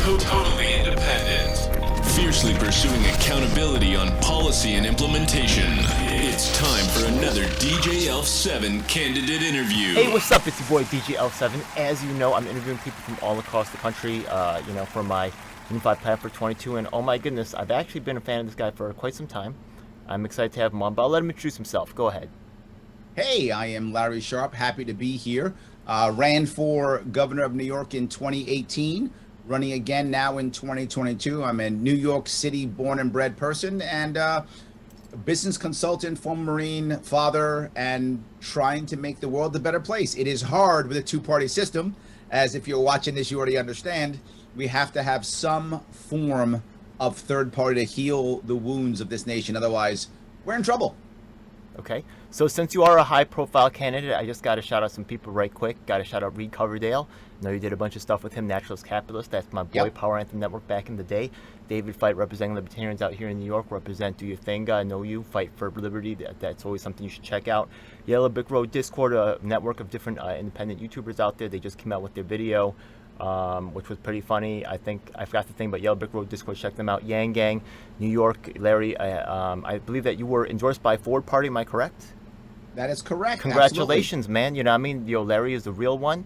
Totally independent. Fiercely pursuing accountability on policy and implementation. It's time for another DJ Elf 7 candidate interview. Hey, what's up? It's your boy DJ Elf 7. As you know, I'm interviewing people from all across the country, for my Unified Plan for 22. And oh my goodness, I've actually been a fan of this guy for quite some time. I'm excited to have him on, but I'll let him introduce himself. Go ahead. Hey, I am Larry Sharpe. Happy to be here. Ran for governor of New York in 2018. Running again now in 2022. I'm a New York City born and bred person and a business consultant, former Marine, father, and trying to make the world a better place. It is hard with a two-party system, as if you're watching this, you already understand. We have to have some form of third party to heal the wounds of this nation. Otherwise, we're in trouble. Okay, so since you are a high-profile candidate, I just got to shout out some people right quick. Got to shout out Reed Coverdale. I know you did a bunch of stuff with him, Naturalist Capitalist. That's my boy, Power Anthem Network back in the day. David Fight, representing libertarians out here in New York. Represent, do your thing. I know you. Fight for liberty. That's always something you should check out. Yellow Brick Road Discord, a network of different independent YouTubers out there. They just came out with their video, which was pretty funny. I think I forgot the thing, but Yellow Brick Road Discord, check them out. Yang Gang, New York. Larry, I believe that you were endorsed by Ford Party. Am I correct? That is correct. Congratulations, Absolutely. man. You know what I mean? Larry is the real one.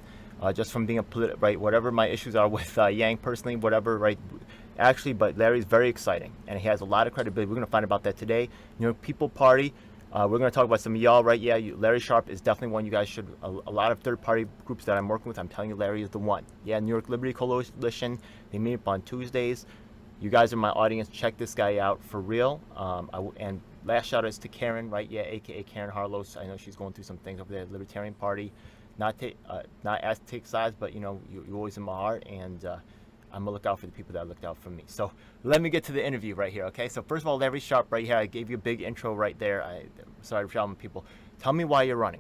Just from being a right, whatever my issues are with Yang personally, whatever, right? Actually, but Larry's very exciting, and he has a lot of credibility. We're going to find about that today. New York People Party. We're going to talk about some of y'all, right? Yeah, Larry Sharpe is definitely one you guys should. A lot of third-party groups that I'm working with, I'm telling you, Larry is the one. Yeah, New York Liberty Coalition. They meet up on Tuesdays. You guys are my audience. Check this guy out for real. And last shout out is to Karen, right? Yeah, aka Karen Harlos. I know she's going through some things over there at the Libertarian Party. Not as to take sides, but you know, you're always in my heart, and I'm gonna look out for the people that looked out for me. So let me get to the interview right here, okay? So first of all, Larry Sharpe right here. I gave you a big intro right there. Sorry for shouting people. Tell me why you're running.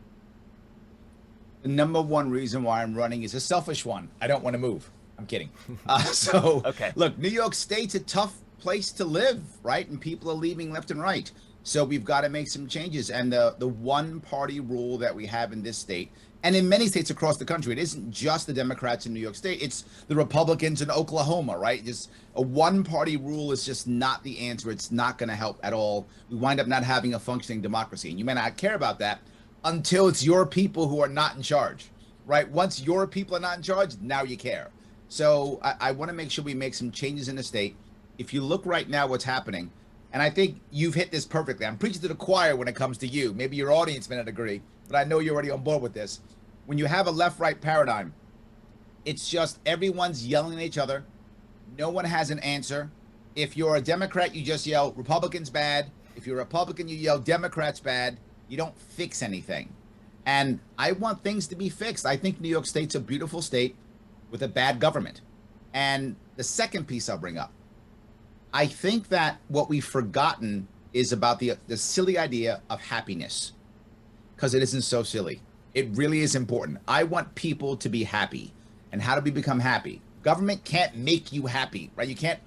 The number one reason why I'm running is a selfish one. I don't want to move. I'm kidding. Okay. Look, New York State's a tough place to live, right? And people are leaving left and right. So we've got to make some changes. And the one party rule that we have in this state, and in many states across the country, it isn't just the Democrats in New York State, it's the Republicans in Oklahoma, right? Just a one party rule is just not the answer. It's not going to help at all. We wind up not having a functioning democracy. And you may not care about that until it's your people who are not in charge, right? Once your people are not in charge, now you care. So I want to make sure we make some changes in the state. If you look right now what's happening, and I think you've hit this perfectly. I'm preaching to the choir when it comes to you. Maybe your audience may not agree, but I know you're already on board with this. When you have a left-right paradigm, it's just everyone's yelling at each other. No one has an answer. If you're a Democrat, you just yell, Republicans bad. If you're a Republican, you yell, Democrats bad. You don't fix anything. And I want things to be fixed. I think New York State's a beautiful state with a bad government. And the second piece I'll bring up, I think that what we've forgotten is about the silly idea of happiness, because it isn't so silly. It really is important. I want people to be happy. And how do we become happy? Government can't make you happy, right? You can't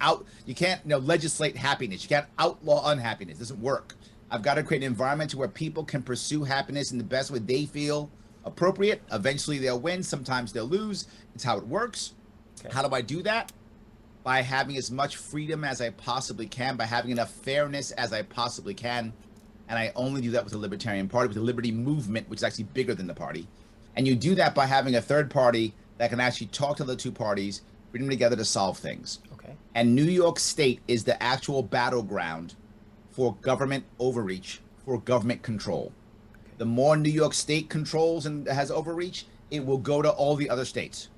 legislate happiness. You can't outlaw unhappiness. It doesn't work. I've got to create an environment where people can pursue happiness in the best way they feel appropriate. Eventually they'll win. Sometimes they'll lose. It's how it works. Okay. How do I do that? By having as much freedom as I possibly can, by having enough fairness as I possibly can. And I only do that with the Libertarian Party, with the Liberty Movement, which is actually bigger than the party. And you do that by having a third party that can actually talk to the two parties, bring them together to solve things. Okay. And New York State is the actual battleground for government overreach, for government control. Okay. The more New York State controls and has overreach, it will go to all the other states.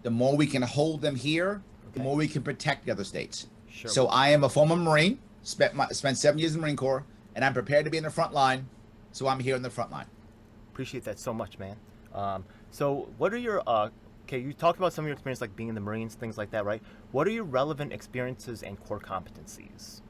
The more we can hold them here, the more we can protect the other states. Sure. So I am a former Marine, spent 7 years in the Marine Corps, and I'm prepared to be in the front line, so I'm here in the front line. Appreciate that so much, man. So what are your, you talked about some of your experience, like being in the Marines, things like that, right? What are your relevant experiences and core competencies?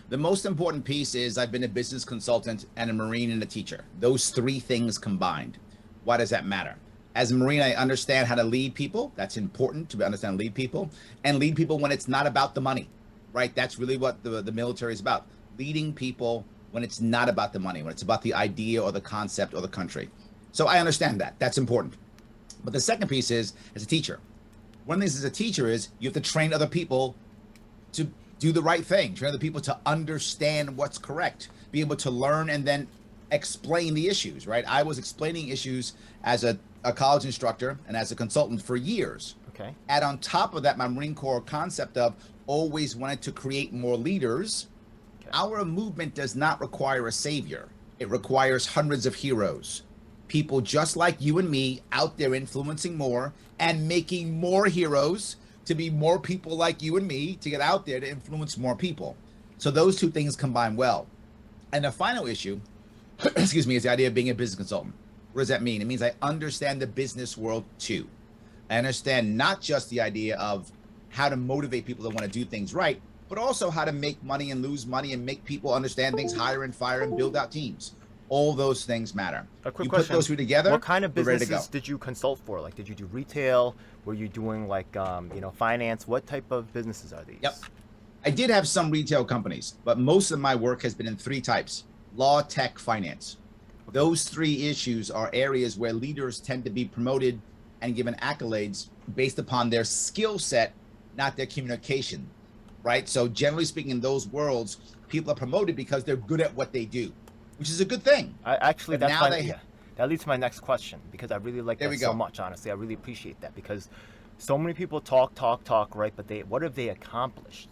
The most important piece is I've been a business consultant and a Marine and a teacher. Those three things combined. Why does that matter? As a Marine, I understand how to lead people. That's important to understand, lead people, and lead people when it's not about the money, right? That's really what the military is about. Leading people when it's not about the money, when it's about the idea or the concept or the country. So I understand that. That's important. But the second piece is, as a teacher, one of the things as a teacher is you have to train other people to do the right thing, train other people to understand what's correct, be able to learn and then explain the issues, right? I was explaining issues as a college instructor and as a consultant for years. Okay. Add on top of that, my Marine Corps concept of always wanted to create more leaders. Okay. Our movement does not require a savior. It requires hundreds of heroes. People just like you and me out there influencing more and making more heroes to be more people like you and me to get out there to influence more people. So those two things combine well. And the final issue, excuse me, is the idea of being a business consultant. What does that mean? It means I understand the business world too. I understand not just the idea of how to motivate people to want to do things right, but also how to make money and lose money and make people understand things, hire and fire and build out teams. All those things matter. A quick you question. Put those two together. What kind of we're ready to businesses go. did you consult for? Like, did you do retail? Were you doing like, finance? What type of businesses are these? Yep. I did have some retail companies, but most of my work has been in three types: law, tech, finance. Those three issues are areas where leaders tend to be promoted and given accolades based upon their skill set, not their communication, right? So generally speaking, in those worlds, people are promoted because they're good at what they do, which is a good thing. That leads to my next question, because I really like that so much, honestly. I really appreciate that, because so many people talk, right? But what have they accomplished?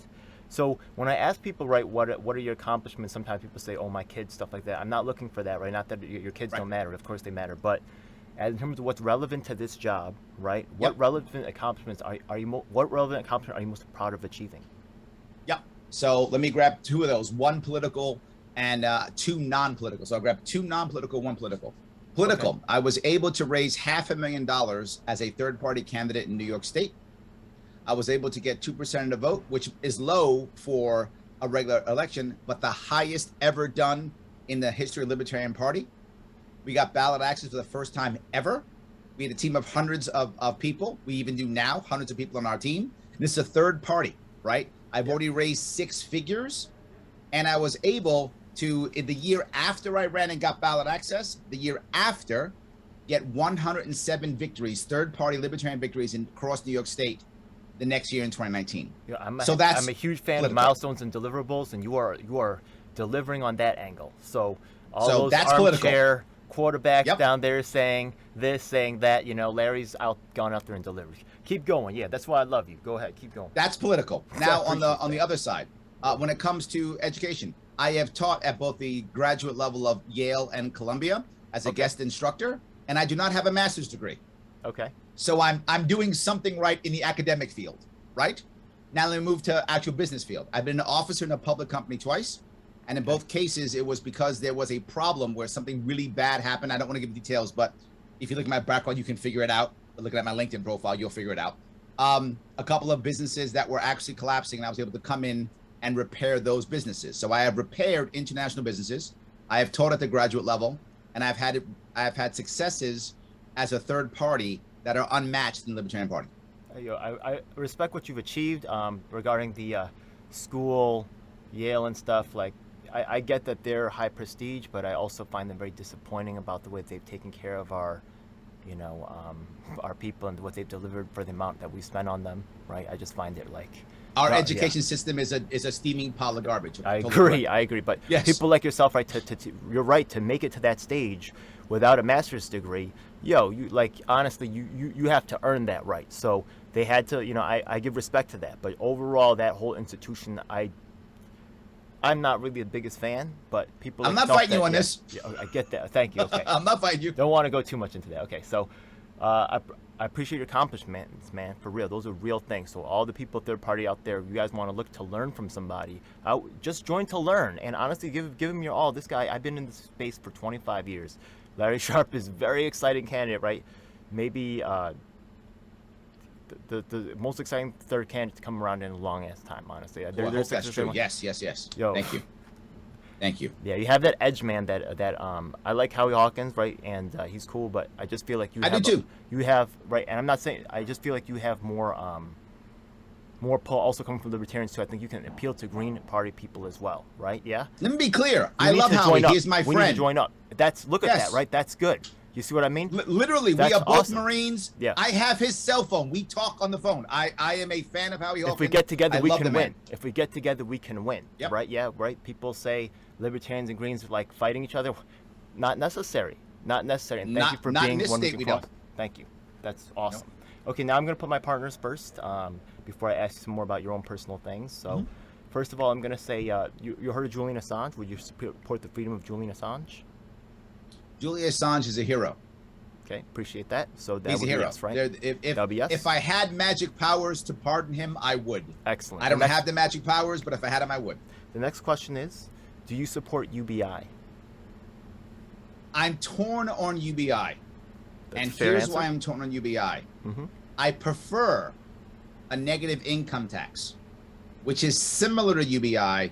So when I ask people, right, what are your accomplishments, sometimes people say, oh, my kids, stuff like that. I'm not looking for that, right? Not that your kids don't matter. Of course they matter. But in terms of what's relevant to this job, right? What relevant accomplishments are you most proud of achieving? Yep. So let me grab two of those, one political and two non-political. So I'll grab two non-political, one political. Political, okay. I was able to raise $500,000 as a third-party candidate in New York State. I was able to get 2% of the vote, which is low for a regular election, but the highest ever done in the history of the Libertarian Party. We got ballot access for the first time ever. We had a team of hundreds of people. We even do now, hundreds of people on our team. This is a third party, right? I've already raised 6 figures, and I was able to, in the year after I ran and got ballot access, the year after, get 107 victories, third-party Libertarian victories across New York State the next year in 2019. Yeah, I'm a huge fan of milestones and deliverables, and you are delivering on that angle. So those armchair quarterbacks down there saying this, saying that, Larry's gone out there and delivered. Keep going. Yeah, that's why I love you. Go ahead, keep going. That's political. Now on the other side, when it comes to education, I have taught at both the graduate level of Yale and Columbia as a guest instructor, and I do not have a master's degree. Okay. So I'm doing something right in the academic field, right? Now let me move to actual business field. I've been an officer in a public company twice, and in both cases, it was because there was a problem where something really bad happened. I don't want to give details, but if you look at my background, you can figure it out. Looking at my LinkedIn profile, you'll figure it out. A couple of businesses that were actually collapsing, and I was able to come in and repair those businesses. So I have repaired international businesses. I have taught at the graduate level, and I've had successes as a third party that are unmatched in the Libertarian Party. I respect what you've achieved regarding the school, Yale and stuff. Like, I get that they're high prestige, but I also find them very disappointing about the way they've taken care of our people and what they've delivered for the amount that we spend on them. Right? I just find it like our education system is a steaming pile of garbage. I agree. But people like yourself, right? You're right, to make it to that stage without a master's degree. Honestly, you have to earn that right. So they had to, I give respect to that. But overall, that whole institution, I'm not really the biggest fan, but people. I'm not fighting you on this. Yeah, I get that. Thank you. Okay. I'm not fighting you. Don't want to go too much into that. Okay, so I appreciate your accomplishments, man. For real, those are real things. So all the people, third party out there, you guys want to look to learn from somebody, just join to learn. And honestly, give him your all. This guy, I've been in this space for 25 years. Larry Sharpe is a very exciting candidate, right? Maybe the most exciting third candidate to come around in a long ass time, honestly. I hope that's true. Yes. Yo. Thank you. Yeah, you have that edge, man. That I like Howie Hawkins, right? And he's cool, but I just feel like you. I do too. You have, right, and I'm not saying. I just feel like you have more pull also coming from libertarians too. I think you can appeal to Green Party people as well, right? Yeah. Let me be clear. I love Howie. He is my friend. We need to join up. Look at that, right? That's good. You see what I mean? Literally, That's we are both awesome. Marines. Yeah. I have his cell phone. We talk on the phone. I am a fan of Howie Hawkins. If we get together, I we love can the man. win. If we get together, we can win. Yep. Right? Yeah, right. People say libertarians and Greens are like fighting each other. Not necessary. Not necessary. And thank you for Not in being this one state, of we the don't. cause. Thank you. That's awesome. Okay, now I'm going to put my partners first before I ask you some more about your own personal things. So, first of all, I'm going to say you heard of Julian Assange. Would you support the freedom of Julian Assange? Julian Assange is a hero. Okay, appreciate that. So that He's would a hero. be yes, right? That'll be yes. If I had magic powers to pardon him, I would. Excellent. I don't have the magic powers, but if I had them, I would. The next question is, do you support UBI? I'm torn on UBI. That's and a fair here's answer. why I'm torn on UBI. I prefer a negative income tax, which is similar to UBI,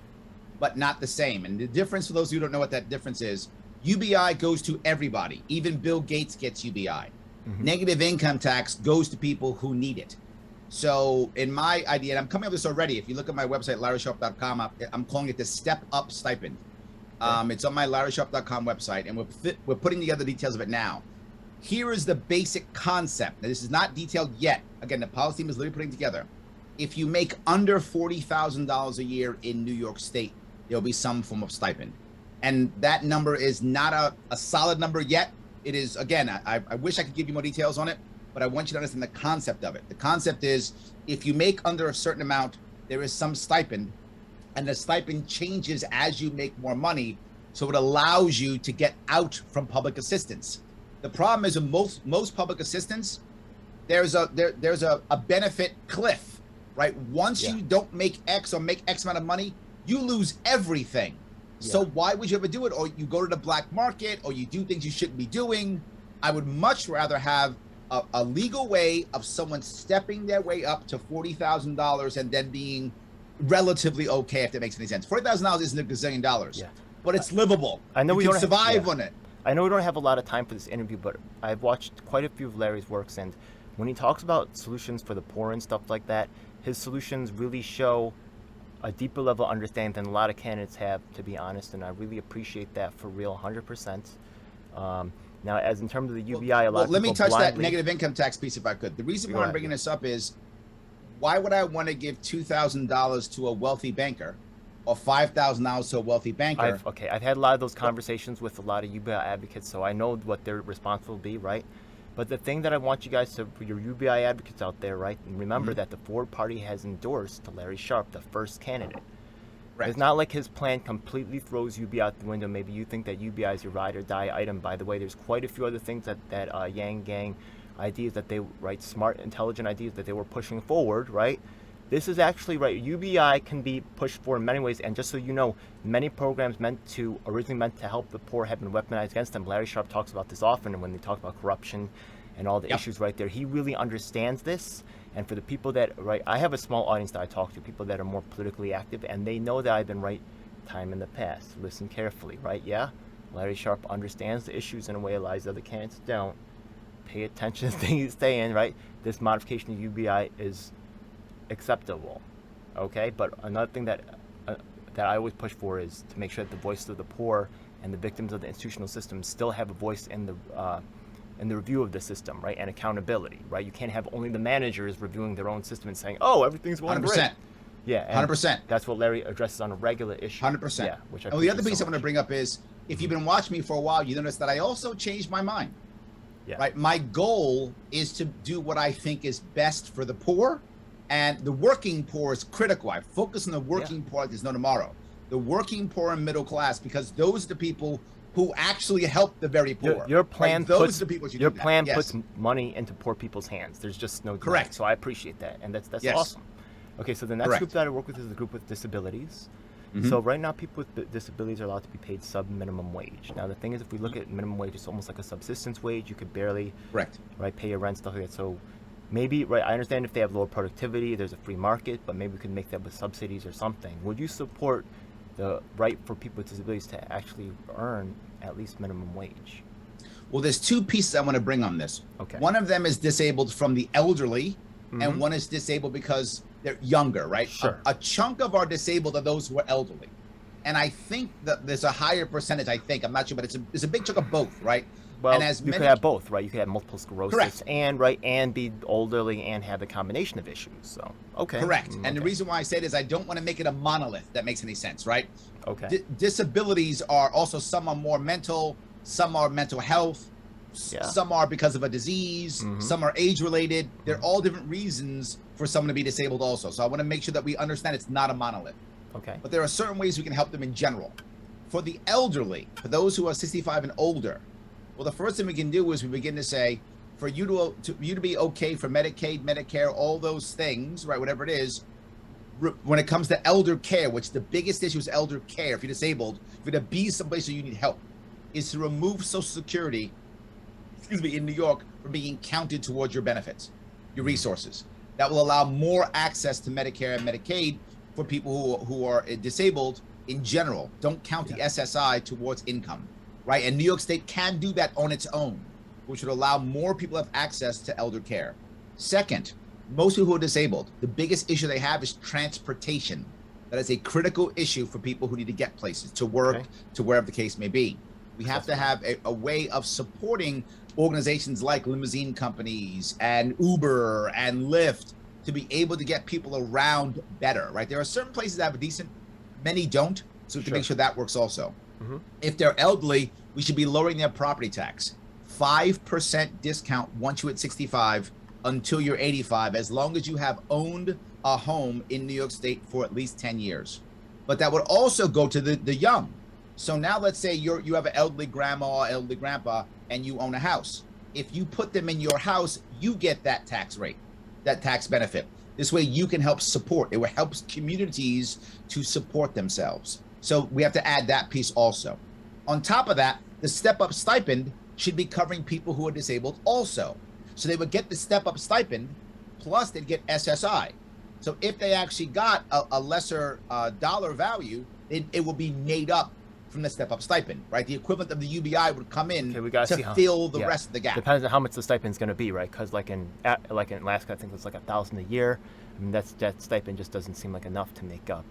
but not the same. And the difference, for those who don't know what that difference is, UBI goes to everybody. Even Bill Gates gets UBI. Negative income tax goes to people who need it. So in my idea, and I'm coming up with this already, if you look at my website, LarrySharpe.com, I'm calling it the Step Up Stipend. It's on my LarrySharpe.com website, and we're putting together the details of it now. Here is the basic concept. Now, this is not detailed yet. Again, the policy team is literally putting together. If you make under $40,000 a year in New York State, there'll be some form of stipend. And that number is not a solid number yet. It is, again, I wish I could give you more details on it, but I want you to understand the concept of it. The concept is if you make under a certain amount, there is some stipend, and the stipend changes as you make more money. So it allows you to get out from public assistance. The problem is in most public assistance, there's a benefit cliff, right? Once you don't make X or make X amount of money, you lose everything. So why would you ever do it? Or you go to the black market, or you do things you shouldn't be doing. I would much rather have a legal way of someone stepping their way up to $40,000 and then being relatively okay, if that makes any sense. $40,000 isn't a gazillion dollars, but it's livable. I know you we can don't survive on it. I know we don't have a lot of time for this interview, but I've watched quite a few of Larry's works, and when he talks about solutions for the poor and stuff like that, his solutions really show a deeper level of understanding than a lot of candidates have, to be honest, and I really appreciate that for real, 100%. Now, as in terms of the UBI, a lot of people let me touch that blindly, negative income tax piece if I could. The reason why I'm bringing this up is, why would I want to give $2,000 to a wealthy banker or $5,000 to a wealthy banker? I've had a lot of those conversations with a lot of UBI advocates, so I know what their response will be, right? But the thing that I want you guys to, for your UBI advocates out there, right, and remember that the Ford Party has endorsed Larry Sharpe, the first candidate. Right. It's not like his plan completely throws UBI out the window. Maybe you think that UBI is your ride or die item. By the way, there's quite a few other things that Yang Gang ideas that they, right, smart, intelligent ideas that they were pushing forward, right? This is actually, right, UBI can be pushed forward in many ways, and just so you know, many programs originally meant to help the poor have been weaponized against them. Larry Sharpe talks about this often, and when they talk about corruption and all the issues right there, he really understands this. And for the people that, right, I have a small audience that I talk to, people that are more politically active, and they know that I've been right time in the past. Listen carefully, right? Yeah, Larry Sharpe understands the issues in a way a lot of other candidates don't. Pay attention to things he's saying, right? This modification of UBI is acceptable, okay? But another thing that I always push for is to make sure that the voices of the poor and the victims of the institutional system still have a voice in the review of the system, right? And accountability, right? You can't have only the managers reviewing their own system and saying, "Oh, everything's going great." Yeah, 100%. That's what Larry addresses on a regular issue. 100%. Yeah, which I the other piece I want to bring up is, if you've been watching me for a while, you notice that I also changed my mind. Yeah. Right. My goal is to do what I think is best for the poor, and the working poor is critical. I focus on the working poor like there's no tomorrow. The working poor and middle class, because those are the people who actually help the very poor. Your plan puts puts money into poor people's hands. There's just no correct. So I appreciate that, and that's awesome. Okay, so the next group that I work with is the group with disabilities. So right now, people with disabilities are allowed to be paid sub-minimum wage. Now, the thing is, if we look at minimum wage, it's almost like a subsistence wage. You could barely pay your rent, stuff like that. So maybe, I understand if they have lower productivity, there's a free market, but maybe we could make that with subsidies or something. Would you support the right for people with disabilities to actually earn at least minimum wage? Well, there's two pieces I want to bring on this. Okay. One of them is disabled from the elderly, and one is disabled because they're younger, right? Sure. A chunk of our disabled are those who are elderly. And I think that there's a higher percentage, I'm not sure, but it's a big chunk of both, right? Well, And as you many could have both, right? You could have multiple sclerosis Correct. and be elderly and have the combination of issues. So, okay. Correct. And the okay. reason why I say it is I don't want to make it a monolith. That makes any sense, right? Okay. Disabilities are also, some are more mental, some are mental health, Yeah. some are because of a disease, some are age related. They're all different reasons for someone to be disabled also. So I want to make sure that we understand it's not a monolith. Okay. But there are certain ways we can help them in general. For the elderly, for those who are 65 and older, well, the first thing we can do is we begin to say, for you to be okay for Medicaid, Medicare, all those things, right, whatever it is, when it comes to elder care, which the biggest issue is elder care, if you're disabled, if you're to be someplace where you need help, is to remove Social Security, in New York, from being counted towards your benefits, your resources. That will allow more access to Medicare and Medicaid for people who are disabled in general. Don't count the SSI towards income, right? And New York State can do that on its own, which would allow more people to have access to elder care. Second, most people who are disabled, the biggest issue they have is transportation. That is a critical issue for people who need to get places, to work, to wherever the case may be. We have to have a way of supporting organizations like limousine companies and Uber and Lyft to be able to get people around better, right? There are certain places that have a decent, many don't, so we have to make sure that works also. If they're elderly, we should be lowering their property tax. 5% discount once you hit 65 until you're 85, as long as you have owned a home in New York State for at least 10 years. But that would also go to the young. So now let's say you have an elderly grandma, elderly grandpa, and you own a house. If you put them in your house, you get that tax rate, that tax benefit. This way you can help support. It will help communities to support themselves. So we have to add that piece also. On top of that, the step-up stipend should be covering people who are disabled also. So they would get the step-up stipend, plus they'd get SSI. So if they actually got a lesser dollar value, it will be made up from the step-up stipend, right? The equivalent of the UBI would come in to fill the rest of the gap. Depends on how much the stipend is going to be, right? Because like in Alaska, I think it's like $1,000 a year. I mean, that stipend just doesn't seem like enough to make up.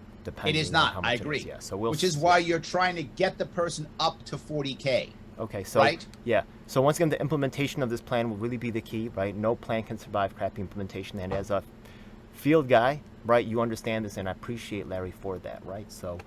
It is not. I agree. Yeah, so which is why you're trying to get the person up to 40K. Okay, so right? Yeah. So once again, the implementation of this plan will really be the key, right? No plan can survive crappy implementation. And as a field guy, right, you understand this, and I appreciate Larry for that, right? So.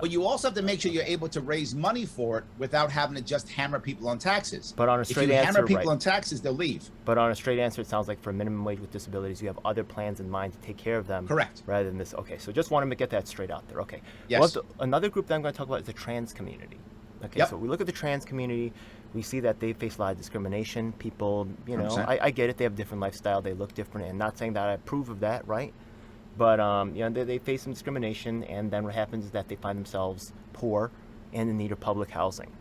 But you also have to make sure you're able to raise money for it without having to just hammer people on taxes. But on a straight if you answer, hammer people on taxes, they'll leave. But on a straight answer, it sounds like for minimum wage with disabilities, you have other plans in mind to take care of them. Correct. Rather than this. Okay, so just wanted to get that straight out there. Okay. Yes. Another group that I'm going to talk about is the trans community. Okay, so we look at the trans community, we see that they face a lot of discrimination. People, you know, I get it, they have a different lifestyle, they look different, and not saying that I approve of that, right? But you know, they face some discrimination, and then what happens is that they find themselves poor and in need of public housing.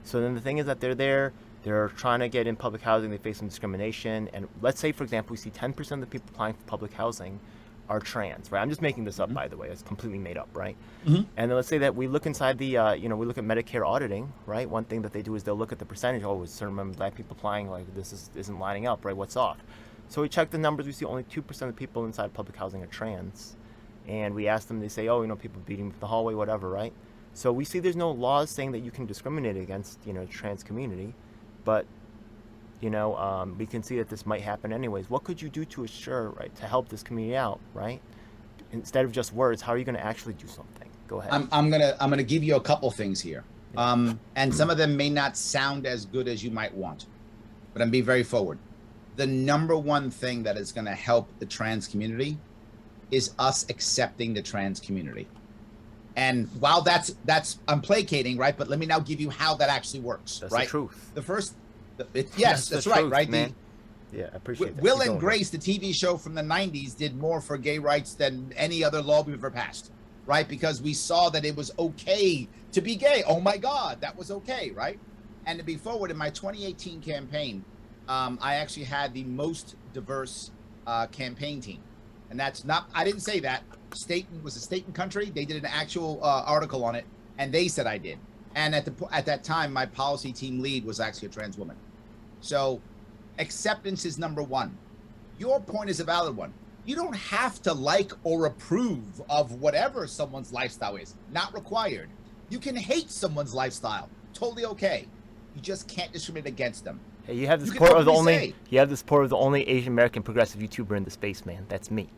So then the thing is that they're trying to get in public housing, they face some discrimination, and let's say, for example, we see 10% of the people applying for public housing are trans, right? I'm just making this up, by the way. It's completely made up, right? And then let's say that we look inside the, you know, we look at Medicare auditing, right? One thing that they do is they'll look at the percentage. Oh, with certain amount of black people applying, like isn't lining up, right? What's off? So we check the numbers. We see only 2% of people inside public housing are trans, and we ask them. They say, oh, you know, people beating in the hallway, whatever, right? So we see there's no laws saying that you can discriminate against, you know, the trans community, but you know, we can see that this might happen anyways. What could you do to assure, right, to help this community out, right? Instead of just words, how are you going to actually do something? Go ahead. I'm gonna give you a couple things here, and some of them may not sound as good as you might want, but I'm being very forward. The number one thing that is going to help the trans community is us accepting the trans community. And while that's I'm placating, right? But let me now give you how that actually works. That's right? the truth. The first. Yes, that's right, truth, right? Man. Yeah, I appreciate that. Will and Grace, the TV show from the 90s, did more for gay rights than any other law we've ever passed, right? Because we saw that it was okay to be gay. Oh my God, that was okay, right? And to be forward, in my 2018 campaign, I actually had the most diverse campaign team. And that's not, I didn't say that. State was a state and country. They did an actual article on it, and they said I did. And at that time, my policy team lead was actually a trans woman. So acceptance is number one. Your point is a valid one. You don't have to like or approve of whatever someone's lifestyle is. Not required. You can hate someone's lifestyle. Totally okay. You just can't discriminate against them. Hey, you have the You can support of the openly only say. you have the support of the only Asian American progressive YouTuber in the space, man. That's me.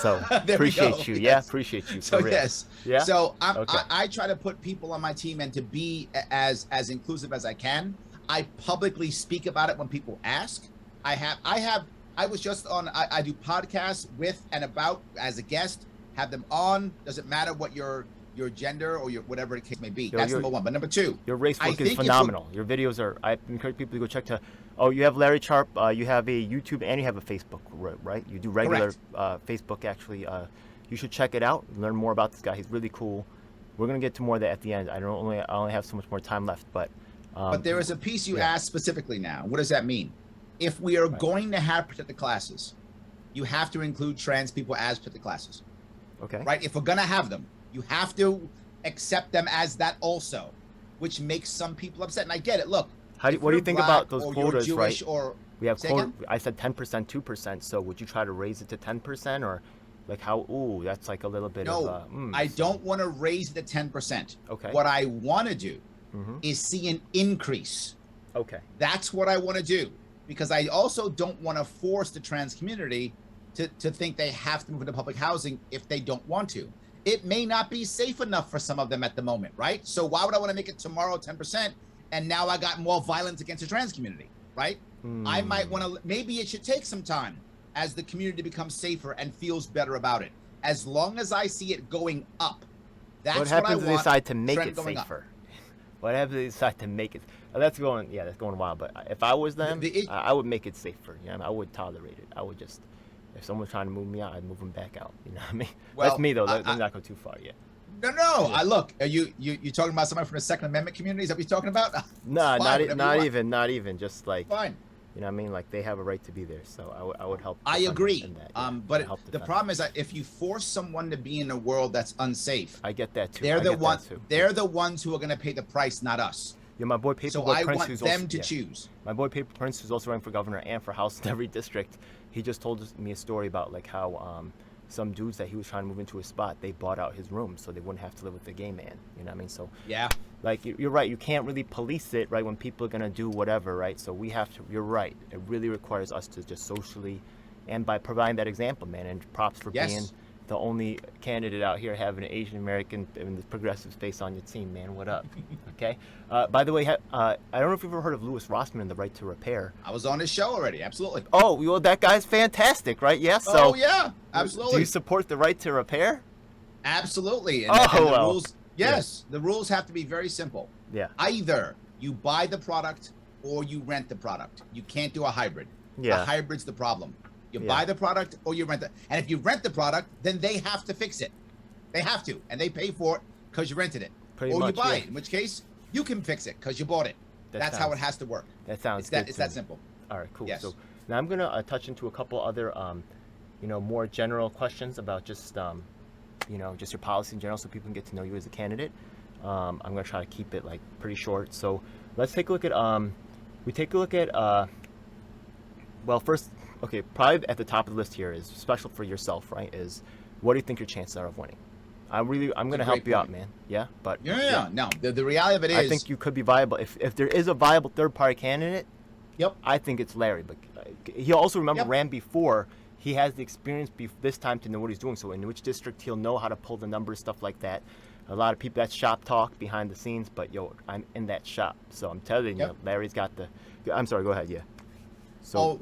So There we go. appreciate you. Yeah, Yes. appreciate you. So For real. yes. Yeah. So Okay. I try to put people on my team and to be as inclusive as I can. I publicly speak about it when people ask. I was just on. I do podcasts with and about as a guest. Have them on. Doesn't matter what your gender or your whatever the case may be. That's number one. But number two, Your race I book think is if we're- phenomenal. Your videos are. I encourage people to go check to. Oh, you have Larry Sharpe. You have a YouTube and you have a Facebook, right? You do regular Facebook actually. You should check it out. Learn more about this guy. He's really cool. We're gonna get to more of that at the end. I only have so much more time left, but. But there is a piece you asked specifically now. What does that mean? If we are going to have protected classes, you have to include trans people as protected classes. Okay. Right? If we're going to have them, you have to accept them as that also, which makes some people upset. And I get it. Look, What do you think about those quotas, Jewish right? Or, we have say quota. again? I said 10%, 2%. So would you try to raise it to 10% or like how? Ooh, that's like a little bit No, of. I don't want to raise it to 10%. Okay. What I want to do is see an increase. Okay. That's what I want to do, because I also don't want to force the trans community to think they have to move into public housing if they don't want to. It may not be safe enough for some of them at the moment, right? So why would I want to make it tomorrow 10% and now I got more violence against the trans community, right? I might want to, maybe it should take some time as the community becomes safer and feels better about it. As long as I see it going up, that's What what I happens want. if they decide to make trend it going up. safer? What happens if they decide to make it? That's going wild. But if I was them, I would make it safer. You know, I would tolerate it. I would just, if someone's trying to move me out, I'd move them back out. You know what I mean? Well, that's me though. Let me not go too far yet. No. I look. Are you talking about somebody from the Second Amendment community? Is that what you're talking about? No, Fine, not even. Just like, fine. you know what I mean? Like they have a right to be there. So I would help. I defend them agree. in that, yeah. But Help the defend problem is that if you force someone to be in a world that's unsafe, them. I get that too. they're I the get one. that too. They're the ones who are going to pay the price, not us. Yeah, my boy So Paperboy I Prince, want who's them also, to yeah. choose. My boy Paper Prince, who's also running for governor and for house in every district, he just told me a story about like how some dudes that he was trying to move into his spot, they bought out his room so they wouldn't have to live with the gay man. You know what I mean? So Yeah. like you're right, you can't really police it, right? When people are gonna do whatever, right? So we have to. You're right. It really requires us to just socially, and by providing that example, man. And props for Yes. being the only candidate out here having an Asian American in the progressive space on your team, man. What up? Okay. By the way, I don't know if you've ever heard of Louis Rossman and the Right to Repair. I was on his show already. Absolutely. Oh, well, that guy's fantastic, right? Yeah. So. Oh yeah. Do Absolutely. you support the right to repair? Absolutely. And, Oh, and the well. rules. Yes, the rules have to be very simple. Yeah. Either you buy the product or you rent the product. You can't do a hybrid. Yeah. A hybrid's the problem. You Yeah. buy the product or you rent it. And if you rent the product, then they have to fix it. They have to. And they pay for it because you rented it. Pretty or much, you buy yeah. it, in which case you can fix it because you bought it. That's how it has to work. That sounds It's good. that, it's to that me. simple. All right, cool. Yes. So now I'm gonna touch into a couple other, more general questions about just, just your policy in general, so people can get to know you as a candidate. I'm gonna try to keep it like pretty short. So let's take a look at, well, first, okay, probably at the top of the list here is special for yourself, right? Is what do you think your chances are of winning? I'm gonna help great you out, point. man. Yeah, but Yeah. No, the reality of it is. I think you could be viable if there is a viable third party candidate. Yep. I think it's Larry, but he also Yep. ran before. He has the experience this time to know what he's doing. So in which district he'll know how to pull the numbers, stuff like that. A lot of people, that's shop talk behind the scenes, but I'm in that shop, so I'm telling Yep. you, Larry's got the. I'm sorry, go ahead, yeah. So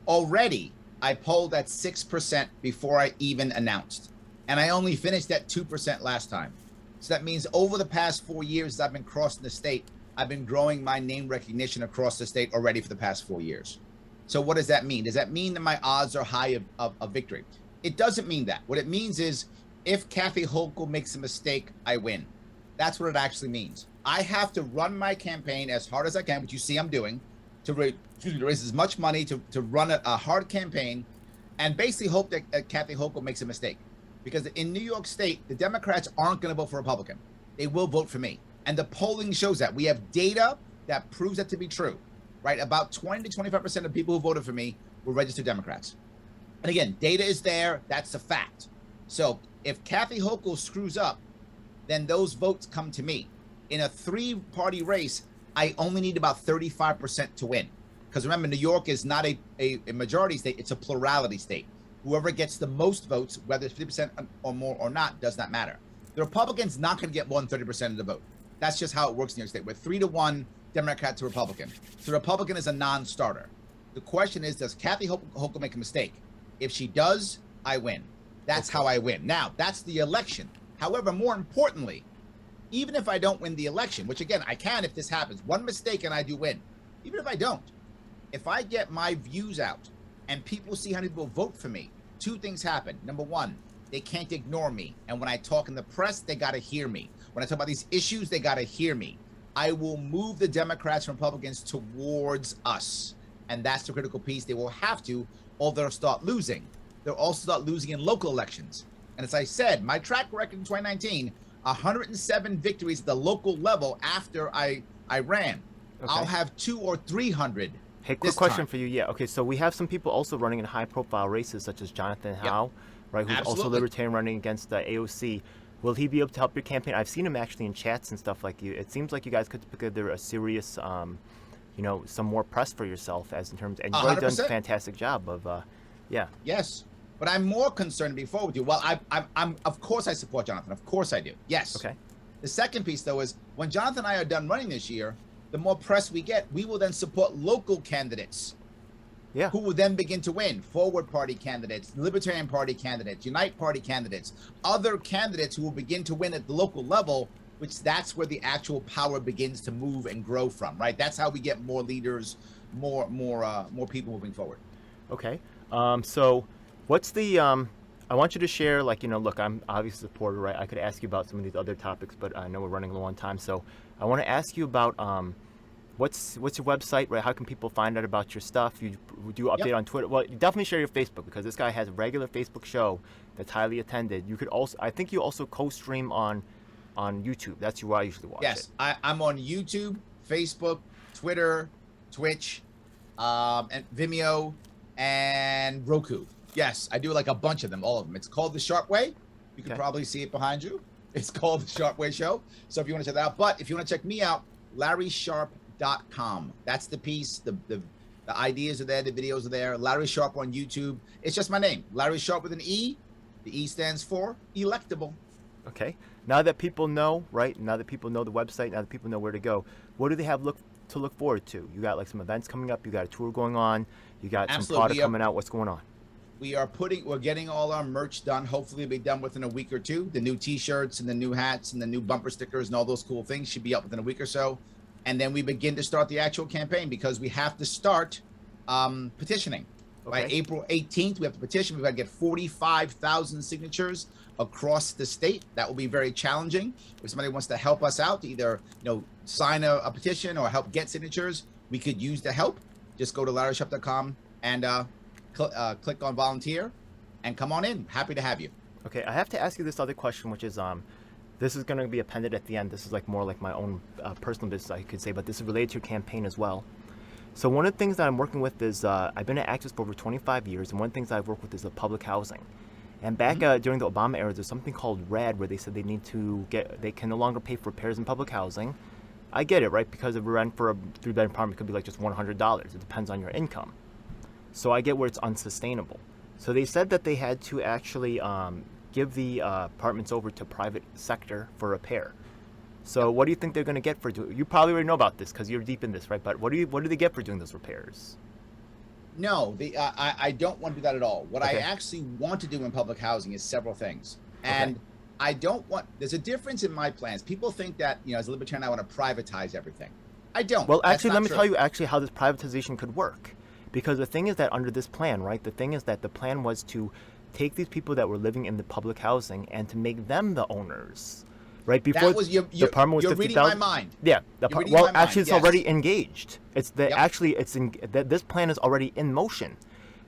Already I polled at 6% before I even announced, and I only finished at 2% last time. So that means over the past 4 years I've been crossing the state, I've been growing my name recognition across the state already for the past 4 years. So what does that mean? Does that mean that my odds are high of victory? It doesn't mean that. What it means is if Kathy Hochul makes a mistake, I win. That's what it actually means. I have to run my campaign as hard as I can, which you see I'm doing, to raise as much money to run a hard campaign and basically hope that Kathy Hochul makes a mistake. Because in New York State, the Democrats aren't going to vote for Republican. They will vote for me. And the polling shows that. We have data that proves that to be true, right? About 20 to 25% of people who voted for me were registered Democrats. And again, data is there. That's a fact. So if Kathy Hochul screws up, then those votes come to me. In a 3-party race, I only need about 35% to win. Because remember, New York is not a majority state, it's a plurality state. Whoever gets the most votes, whether it's 50% or more or not, does not matter. The Republican's not going to get more than 30% of the vote. That's just how it works in New York State. We're 3-1 Democrat to Republican. So Republican is a non-starter. The question is, does Kathy Hochul make a mistake? If she does, I win. That's how I win. Now, that's the election. However, more importantly, even if I don't win the election, which again, I can if this happens, one mistake and I do win. Even if I don't, if I get my views out and people see how many people vote for me, two things happen. Number one, they can't ignore me. And when I talk in the press, they got to hear me. When I talk about these issues, they got to hear me. I will move the Democrats and Republicans towards us. And that's the critical piece. They will have to, or they'll start losing. They'll also start losing in local elections. And as I said, my track record in 2019, 107 victories at the local level after I ran. Okay. I'll have 200 or 300. Hey, quick question for you. Yeah, okay, so we have some people also running in high-profile races, such as Jonathan Howe, right, who's also libertarian running against AOC. Will he be able to help your campaign? I've seen him actually in chats and stuff like you. It seems like you guys could put together a serious, some more press for yourself as in terms, and you've already done a fantastic job of, Yes, but I'm more concerned before with you. Well, I'm of course I support Jonathan. Of course I do. Yes. Okay. The second piece, though, is when Jonathan and I are done running this year, the more press we get, we will then support local candidates who will then begin to win. Forward Party candidates, Libertarian Party candidates, Unite Party candidates, other candidates who will begin to win at the local level, which that's where the actual power begins to move and grow from, right? That's how we get more leaders, more people moving forward. Okay. So what's the, I want you to share, look, I'm obviously a supporter, right? I could ask you about some of these other topics, but I know we're running low on time. So I want to ask you about what's your website, right? How can people find out about your stuff? You do update on Twitter. Well, you definitely share your Facebook, because this guy has a regular Facebook show that's highly attended. You could also, I think you also co-stream on YouTube. That's where I usually watch it. Yes, I'm on YouTube, Facebook, Twitter, Twitch, and Vimeo, and Roku. Yes, I do like a bunch of them, all of them. It's called The Sharpe Way. You can probably see it behind you. It's called The Sharpe Way Show. So if you want to check that out. But if you want to check me out, LarrySharpe.com. That's the piece. The ideas are there. The videos are there. Larry Sharpe on YouTube. It's just my name. Larry Sharpe with an E. The E stands for electable. Okay. Now that people know, right? Now that people know the website, now that people know where to go, what do they have to look forward to? You got some events coming up. You got a tour going on. You got some product coming out. What's going on? We're getting all our merch done. Hopefully it'll be done within a week or two. The new t-shirts and the new hats and the new bumper stickers and all those cool things should be up within a week or so. And then we begin to start the actual campaign, because we have to start petitioning. Okay. By April 18th, we have to petition. We've got to get 45,000 signatures across the state. That will be very challenging. If somebody wants to help us out, to either sign a petition or help get signatures, we could use the help. Just go to LarrySharpe.com and click on volunteer and come on in. Happy to have you. Okay, I have to ask you this other question, which is this is going to be appended at the end. This is more like my own personal business, I could say, but this is related to your campaign as well. So one of the things that I'm working with is I've been at Access for over 25 years, and one of the things I've worked with is the public housing. And back during the Obama era, there's something called RAD, where they said they can no longer pay for repairs in public housing. I get it, right? Because the rent for a 3-bedroom apartment could be just $100. It depends on your income. So I get where it's unsustainable. So they said that they had to actually give the apartments over to private sector for repair. So what do you think they're going to get for doing? You probably already know about this because you're deep in this, right? But what do they get for doing those repairs? No, I don't want to do that at all. What I actually want to do in public housing is several things. And I don't want, there's a difference in my plans. People think that, as a libertarian, I want to privatize everything. I don't. Well, actually, let me tell you actually how this privatization could work. Because the thing is that under this plan, right, the thing is that the plan was to take these people that were living in the public housing and to make them the owners. Right before the apartment was 50,000. You're reading my mind. Yeah. Actually, it's already engaged. It's this plan is already in motion.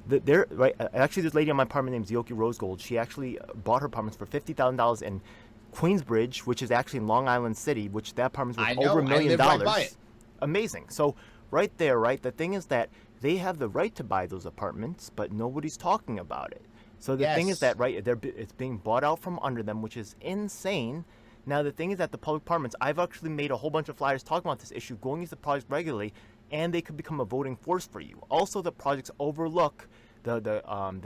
Actually, this lady on my apartment named Zioki Rosegold. She actually bought her apartments for $50,000 in Queensbridge, which is actually in Long Island City, which that apartment's worth over $1 million. Right by it. Amazing. So right there, right. The thing is that they have the right to buy those apartments, but nobody's talking about it. So the thing is that it's being bought out from under them, which is insane. Now, the thing is that the public apartments, I've actually made a whole bunch of flyers talking about this issue, going into the projects regularly, and they could become a voting force for you. Also, the projects overlook the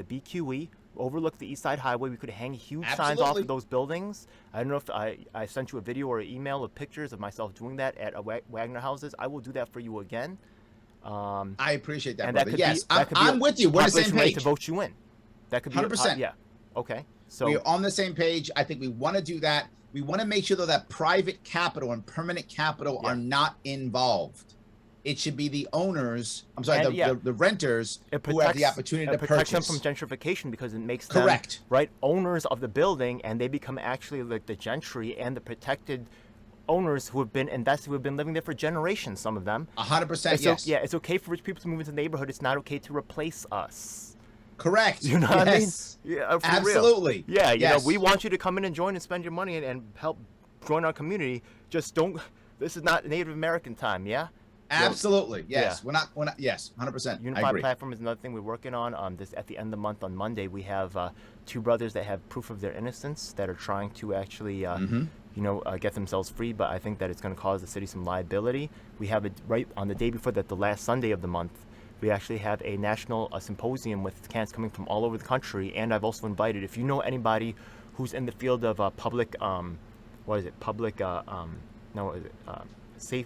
BQE, overlook the East Side Highway. We could hang huge signs off of those buildings. I don't know if I sent you a video or an email of pictures of myself doing that at Wagner houses. I will do that for you again. I appreciate that, and brother. That could yes, be, that could I'm be with you. We're on the same page. To vote you in. That could be 100%. Yeah. Okay. So we're on the same page. I think we want to do that. We want to make sure, though, that private capital and permanent capital are not involved. It should be the owners, the renters who have the opportunity to purchase. It protects them from gentrification because it makes them owners of the building, and they become actually like the gentry and the protected owners who have been invested, who have been living there for generations, some of them. 100%, yes. It's okay for rich people to move into the neighborhood. It's not okay to replace us. Correct. You know what I mean? Yeah, for absolutely. Real. Yeah, you know, we want you to come in and join and spend your money and help join our community. Just don't, this is not Native American time, yeah? Absolutely. Yes. Yeah. We're not, yes, 100%. Unified platform is another thing we're working on. This at the end of the month on Monday, we have two brothers that have proof of their innocence that are trying to actually, get themselves free. But I think that it's going to cause the city some liability. We have it right on the day before that, the last Sunday of the month. We actually have a national symposium with candidates coming from all over the country. And I've also invited, if you know anybody who's in the field of safe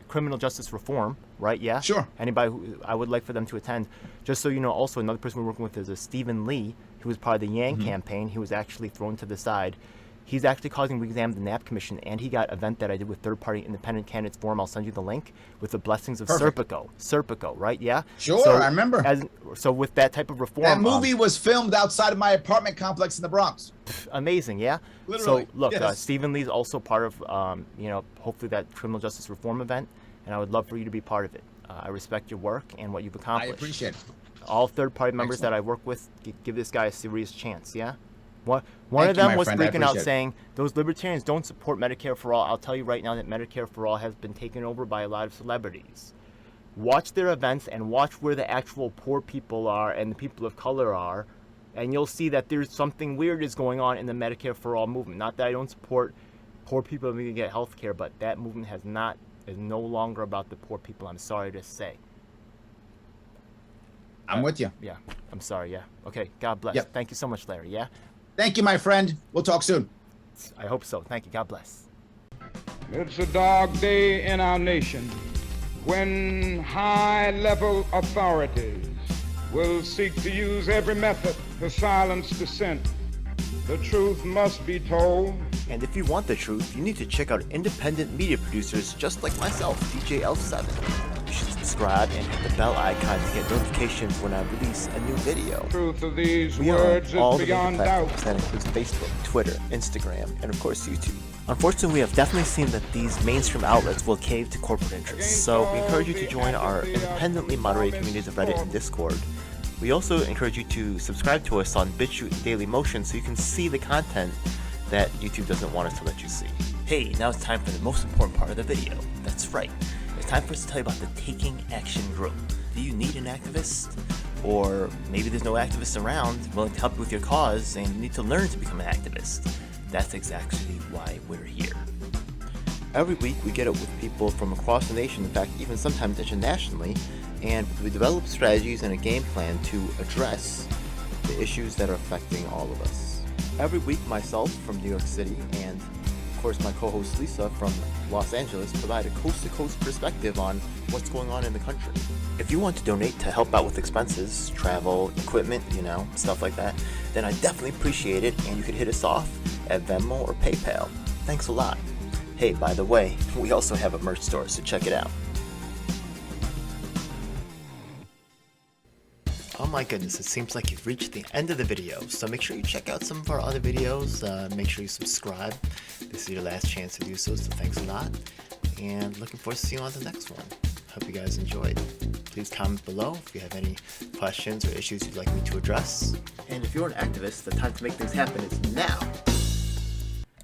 criminal justice reform, right? Yeah. Sure. Anybody who I would like for them to attend. Just so you know, also another person we're working with is Stephen Lee, who was part of the Yang campaign. He was actually thrown to the side. He's actually causing re-exam the NAP Commission, and he got an event that I did with third-party independent candidates forum. I'll send you the link with the blessings of Serpico, right? Yeah. Sure, I remember. So with that type of reform, that movie was filmed outside of my apartment complex in the Bronx. Amazing, yeah. Literally. So look, Stephen Lee's also part of, hopefully that criminal justice reform event, and I would love for you to be part of it. I respect your work and what you've accomplished. I appreciate it. All third-party members that I work with, give this guy a serious chance, yeah. One of them was freaking out saying, those libertarians don't support Medicare for all. I'll tell you right now that Medicare for all has been taken over by a lot of celebrities. Watch their events and watch where the actual poor people are and the people of color are, and you'll see that there's something weird is going on in the Medicare for all movement. Not that I don't support poor people being able to get health care, but that movement is no longer about the poor people, I'm sorry to say. I'm with you. Yeah, I'm sorry, yeah. Okay, God bless. Yep. Thank you so much, Larry, yeah? Thank you, my friend. We'll talk soon. I hope so. Thank you. God bless. It's a dark day in our nation when high-level authorities will seek to use every method to silence dissent. The truth must be told. And if you want the truth, you need to check out independent media producers just like myself, DJ L7. You should subscribe and hit the bell icon to get notifications when I release a new video. Truth of these we words are on all is the major beyond doubt. platforms. That includes Facebook, Twitter, Instagram, and of course YouTube. Unfortunately, we have definitely seen that these mainstream outlets will cave to corporate interests, so we encourage you to join our independently moderated communities of Reddit and Discord. We also encourage you to subscribe to us on BitChute and Daily Motion so you can see the content that YouTube doesn't want us to let you see. Hey, now it's time for the most important part of the video. That's right. It's time for us to tell you about the Taking Action group. Do you need an activist? Or maybe there's no activists around willing to help you with your cause and you need to learn to become an activist. That's exactly why we're here. Every week we get out with people from across the nation, in fact even sometimes internationally, and we develop strategies and a game plan to address the issues that are affecting all of us. Every week myself from New York City and of course my co-host Lisa from Los Angeles provide a coast-to-coast perspective on what's going on in the country. If you want to donate to help out with expenses, travel, equipment, stuff like that, then I definitely appreciate it, and you can hit us off at Venmo or PayPal. Thanks a lot. Hey, by the way, we also have a merch store, so check it out. Oh my goodness, it seems like you've reached the end of the video, so make sure you check out some of our other videos, make sure you subscribe. This is your last chance to do so thanks a lot, and looking forward to seeing you on the next one. Hope you guys enjoyed. Please comment below if you have any questions or issues you'd like me to address. And if you're an activist, the time to make things happen is now.